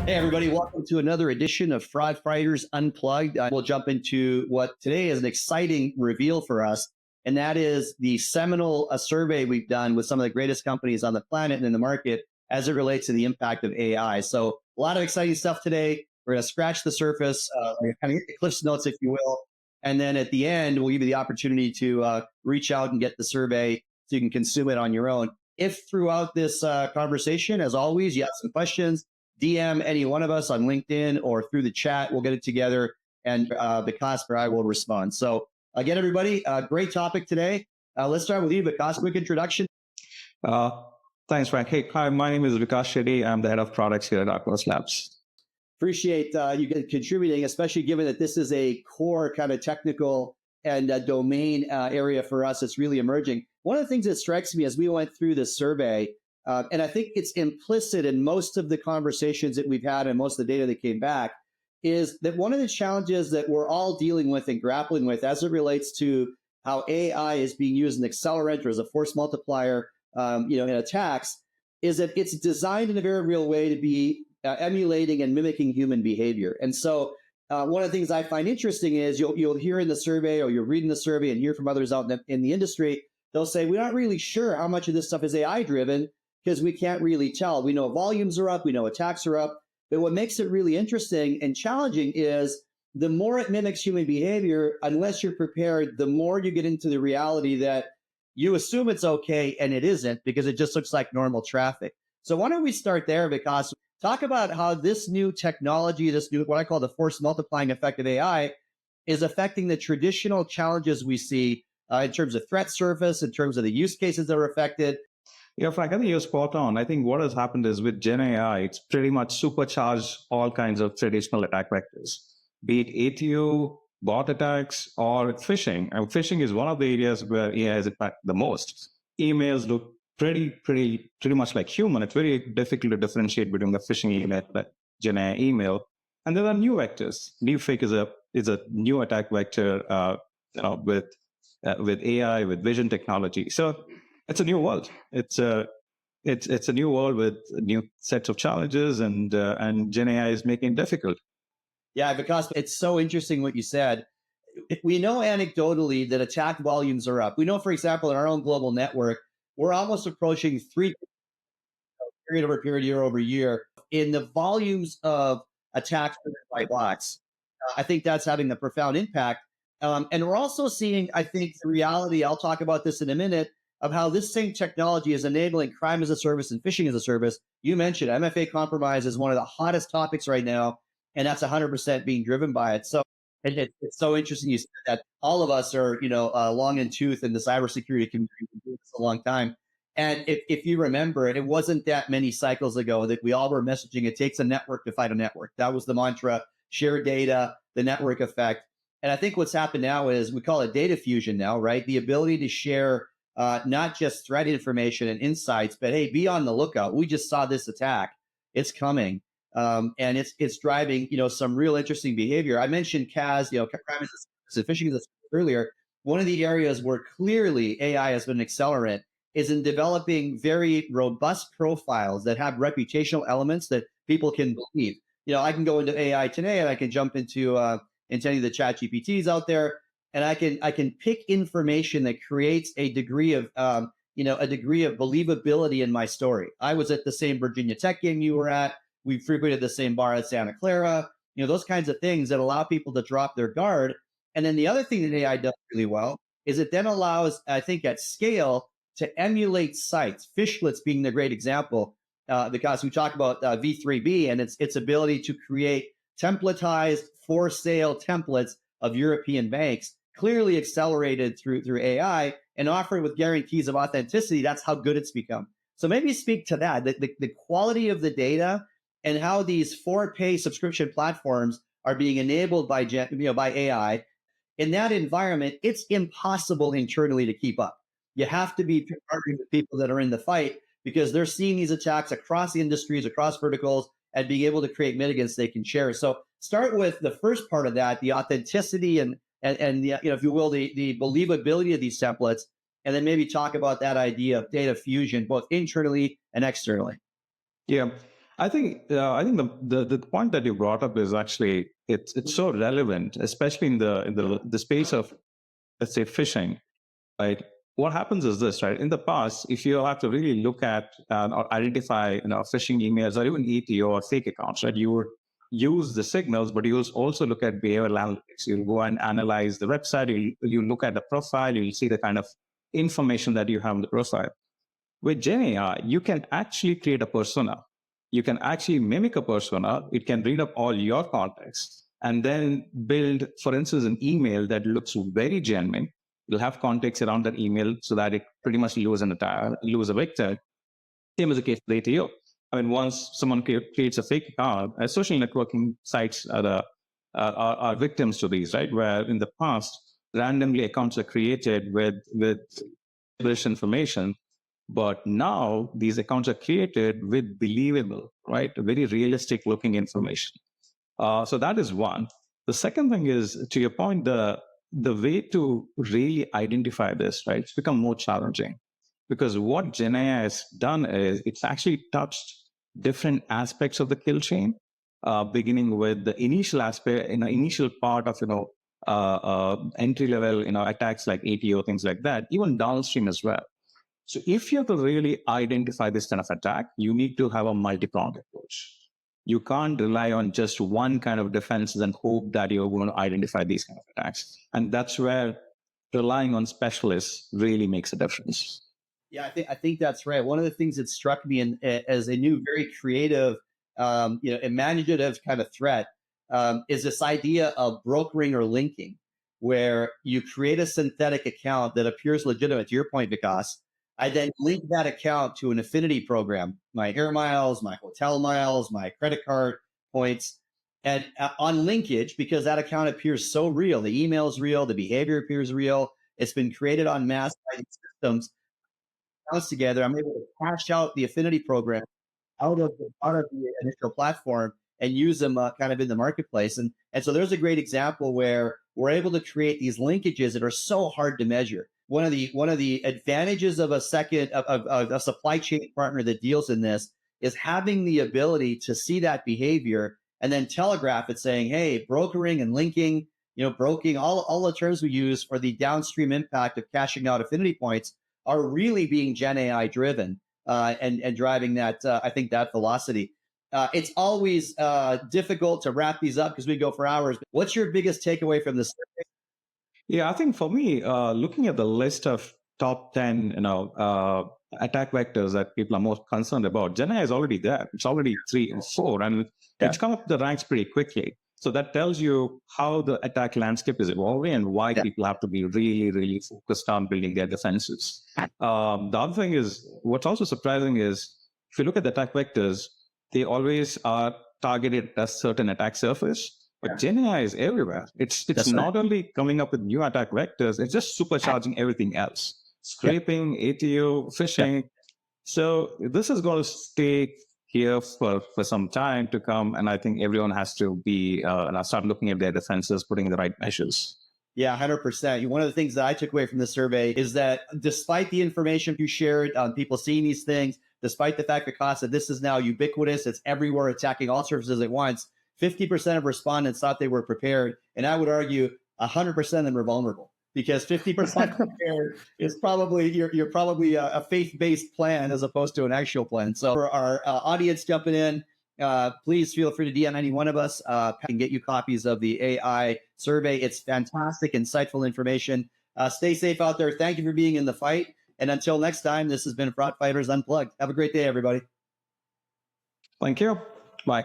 Hey, everybody, welcome to another edition of Fighters Unplugged. We'll jump into what today is an exciting reveal for us, and that is the seminal survey we've done with some of the greatest companies on the planet and in the market as it relates to the impact of AI. So, a lot of exciting stuff today. We're going to scratch the surface, kind of get the Cliff's Notes, if you will. And then at the end, we'll give you the opportunity to reach out and get the survey so you can consume it on your own. If throughout this conversation, as always, you have some questions, DM any one of us on LinkedIn or through the chat. We'll get it together, and Vikas or I will respond. So again, everybody, great topic today. Let's start with you, Vikas. Quick introduction. Thanks, Frank. Hey, hi, my name is Vikas Shetty. I'm the head of products here at Aquos Labs. Appreciate you contributing, especially given that this is a core kind of technical and domain area for us. It's really emerging. One of the things that strikes me as we went through this survey, and I think it's implicit in most of the conversations that we've had and most of the data that came back, is that one of the challenges that we're all dealing with and grappling with as it relates to how AI is being used as an accelerant or as a force multiplier, in attacks, is that it's designed in a very real way to be emulating and mimicking human behavior. And so one of the things I find interesting is you'll hear in the survey, or you're reading the survey and hear from others out in the industry, they'll say, we're not really sure how much of this stuff is AI driven because we can't really tell. We know volumes are up, we know attacks are up, but what makes it really interesting and challenging is the more it mimics human behavior, unless you're prepared, the more you get into the reality that you assume it's okay and it isn't because it just looks like normal traffic. So why don't we start there, because talk about how this new technology, this new, what I call the force multiplying effect of AI, is affecting the traditional challenges we see in terms of threat surface, in terms of the use cases that are affected. Yeah, Frank, I think you're spot on. I think what has happened is with Gen AI, it's pretty much supercharged all kinds of traditional attack vectors, be it ATO, bot attacks, or phishing. And phishing is one of the areas where AI is impacted the most. Emails look pretty much like human. It's very difficult to differentiate between the phishing email and Gen AI email. And there are new vectors. Deepfake is a new attack vector with AI, with vision technology. So it's a new world. It's a new world with new sets of challenges, and Gen AI is making it difficult. Yeah, because it's so interesting what you said. We know anecdotally that attack volumes are up. We know, for example, in our own global network, we're almost approaching 3 period over period, year over year, in the volumes of attacks by bots. I think that's having a profound impact. And we're also seeing, I think, the reality, I'll talk about this in a minute, of how this same technology is enabling crime as a service and phishing as a service. You mentioned MFA compromise is one of the hottest topics right now, and that's 100% being driven by it. So it's so interesting you said that. All of us are, long in tooth in the cybersecurity community. We've been doing this a long time. And if you remember, it wasn't that many cycles ago that we all were messaging, it takes a network to fight a network. That was the mantra: share data, the network effect. And I think what's happened now is we call it data fusion now, right? The ability to share not just threat information and insights, but hey, be on the lookout. We just saw this attack; it's coming, and it's driving some real interesting behavior. I mentioned CAS, crime as a service, phishing as a service earlier. One of the areas where clearly AI has been an accelerant is in developing very robust profiles that have reputational elements that people can believe. I can go into AI today and I can jump into any of the chat GPTs out there, and I can pick information that creates a degree of believability in my story. I was at the same Virginia Tech game you were at. We frequented the same bar at Santa Clara. Those kinds of things that allow people to drop their guard. And then the other thing that AI does really well is it then allows, I think, at scale to emulate sites. Fishlets being the great example, because we talk about V3B and its ability to create templatized for sale templates of European banks, clearly accelerated through AI and offered with guarantees of authenticity. That's how good it's become. So maybe speak to that, the quality of the data and how these for-pay subscription platforms are being enabled by AI. In that environment, it's impossible internally to keep up. You have to be partnering with people that are in the fight because they're seeing these attacks across the industries, across verticals, and being able to create mitigants they can share. So start with the first part of that, the authenticity and the, if you will, the believability of these templates, and then maybe talk about that idea of data fusion, both internally and externally. Yeah. I think the point that you brought up is actually it's so relevant, especially in the space of, let's say, phishing, right? What happens is this, right? In the past, if you have to really look at or identify, phishing emails or even ETO or fake accounts, right? You would use the signals, but you also look at behavioral analytics. You'll go and analyze the website. You look at the profile. You'll see the kind of information that you have in the profile. With Gen AI, you can actually create a persona. You can actually mimic a persona. It can read up all your context and then build, for instance, an email that looks very genuine. You'll have context around that email so that it pretty much lose a vector. Same as the case with ATO. I mean, once someone creates a fake account, social networking sites are victims to these, right? Where in the past, randomly accounts are created with this information, but now these accounts are created with believable, right? Very realistic looking information. So that is one. The second thing is, to your point, the way to really identify this, right? It's become more challenging because what Gen AI has done is it's actually touched different aspects of the kill chain, beginning with the initial aspect, initial part of entry level, attacks like ATO, things like that, even downstream as well. So if you have to really identify this kind of attack, you need to have a multi-pronged approach. You can't rely on just one kind of defenses and hope that you're going to identify these kind of attacks. And that's where relying on specialists really makes a difference. Yeah, I think that's right. One of the things that struck me as a new, very creative, imaginative kind of threat is this idea of brokering or linking, where you create a synthetic account that appears legitimate. To your point, Vikas, I then link that account to an affinity program, my air miles, my hotel miles, my credit card points, and on linkage, because that account appears so real, the email is real, the behavior appears real. It's been created on mass by these systems together, I'm able to cash out the affinity program out of the initial platform and use them kind of in the marketplace. And so there's a great example where we're able to create these linkages that are so hard to measure. One of the advantages of of a supply chain partner that deals in this is having the ability to see that behavior and then telegraph it, saying, "Hey, brokering and linking, broking, all the terms we use for the downstream impact of cashing out affinity points are really being Gen AI driven and driving that. I think that velocity. It's always difficult to wrap these up because we go for hours. What's your biggest takeaway from this? Yeah, I think for me, looking at the list of top 10, attack vectors that people are most concerned about, Gen AI is already there. It's already 3 and 4, and Yeah. it's come up the ranks pretty quickly. So that tells you how the attack landscape is evolving and why Yeah. people have to be really, really focused on building their defenses. The other thing is, what's also surprising is, if you look at the attack vectors, they always are targeted at a certain attack surface. But Gen AI is everywhere. It's That's right. not only coming up with new attack vectors, it's just supercharging everything else. Yeah. Scraping, ATO, Yeah. phishing. So this is going to stay here for some time to come. And I think everyone has to be start looking at their defenses, putting in the right measures. Yeah, 100%. One of the things that I took away from the survey is that despite the information you shared on people seeing these things, despite the fact that Costa, this is now ubiquitous, it's everywhere attacking all surfaces at once, 50% of respondents thought they were prepared. And I would argue 100% of them were vulnerable because 50% prepared is probably, you're probably a faith-based plan as opposed to an actual plan. So for our audience jumping in, please feel free to DM any one of us. Can get you copies of the AI survey. It's fantastic, insightful information. Stay safe out there. Thank you for being in the fight. And until next time, this has been Fighters Unplugged. Have a great day, everybody. Thank you. Bye.